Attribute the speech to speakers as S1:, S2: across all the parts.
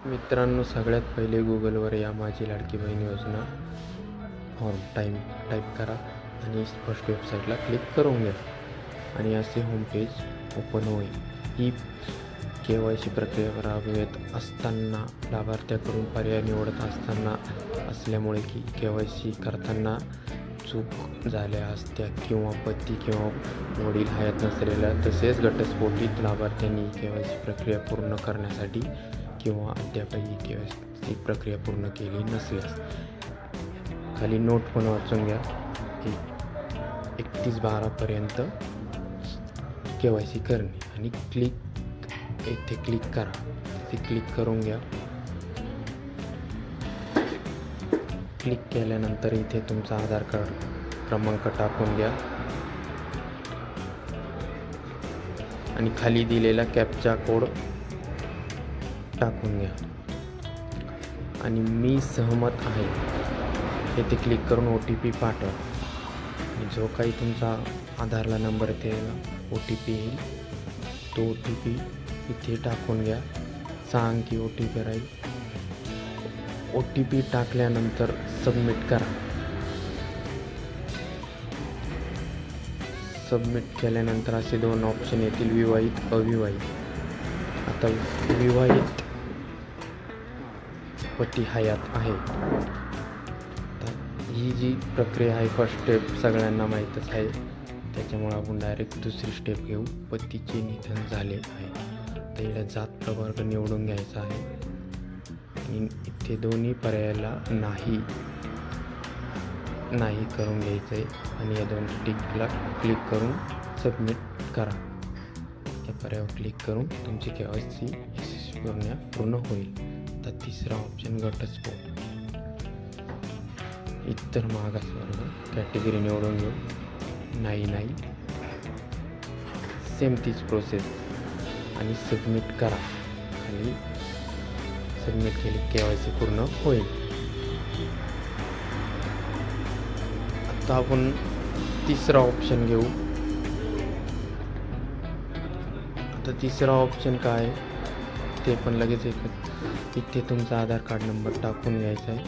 S1: मित्रांनो, सगळ्यात पहिले गुगलवर या माझी लाडकी बहीण योजना फॉर्म टाईप करा आणि फर्स्ट वेबसाईटला क्लिक करून घ्या आणि असे होम पेज ओपन होईल. ही KYC प्रक्रिया राबवत असताना लाभार्थ्याकडून पर्याय निवडत असल्यामुळे की KYC करताना चूक झाल्या असत्या किंवा पती किंवा वडील हयात नसलेल्या तसेच घटस्फोटित लाभार्थ्यांनी KYC प्रक्रिया पूर्ण करण्यासाठी किंवा अद्यापही KYC प्रक्रिया पूर्ण केली नसल्यास खाली नोट पण वाचून घ्या की 31/12 KYC करणे आणि येथे क्लिक करा. ते क्लिक करून घ्या. क्लिक केल्यानंतर इथे तुमचा आधार कार्ड क्रमांक टाकून घ्या आणि खाली दिलेला कॅप्चा कोड टाकून घ्या आणि मी सहमत आहे येथे क्लिक करून OTP पाठवा. आणि जो काही तुमचा आधारला नंबर येईल OTP येईल तो OTP इथे टाकून घ्या. 6 अंकी OTP राहील. OTP टाकल्यानंतर सबमिट करा. सबमिट केल्यानंतर असे 2 ऑप्शन येतील, विवाहित अविवाहित. आता विवाहित पती हयात आहे. तर ही जी प्रक्रिया आहे फर्स्ट स्टेप सगळ्यांना माहीतच आहे, त्याच्यामुळे आपण डायरेक्ट दुसरी स्टेप घेऊ. पतीचे निधन झाले आहे तर याला जात प्रवर्ग निवडून घ्यायचा आहे आणि इथे दोन्ही पर्यायाला नाही करून घ्यायचं आहे आणि या 2 टिकला क्लिक करून सबमिट करा. या पर्यायावर क्लिक करून तुमची KYC पूर्ण होईल. तर तिसरा ऑप्शन घटस्फोट, इतर मागासवर्ग कॅटेगरी निवडून घेऊ. नाही सेम तीच प्रोसेस आणि सबमिट करा. खाली सबमिट केली KYC पूर्ण होईल. आता आपण तिसरा ऑप्शन घेऊ. आता तिसरा ऑप्शन काय ते पण लगेच इथे तुमचा आधार कार्ड नंबर टाकून घ्यायचा आहे.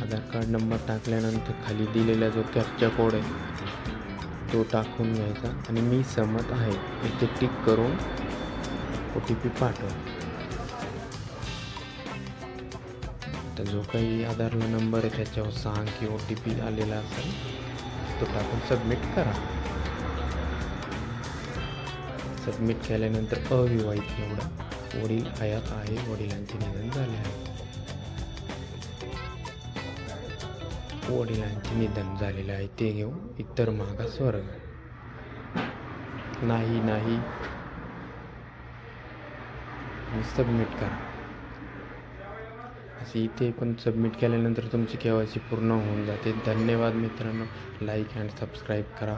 S1: आधार कार्ड नंबर टाकल्यानंतर खाली दिलेला जो कॅप्चा कोड आहे तो टाकून घ्यायचा आणि मी सहमत आहे इथे टिक करून OTP पाठवा. तर जो काही आधारला नंबर आहे त्याच्यावर 6 अंकी OTP आलेला असेल तो टाकून सबमिट करा. सबमिट केल्यानंतर अविवाहित निवडा. वडील हयात आहे, वडिलांचे निधन झाले आहे. वडिलांचे निधन झालेले आहे ते घेऊ. इतर मागासवर्ग नाही सबमिट करा. असे इथे पण सबमिट केल्यानंतर तुमची KYC पूर्ण होऊन जाते. धन्यवाद मित्रांनो. लाईक अँड सबस्क्राईब करा.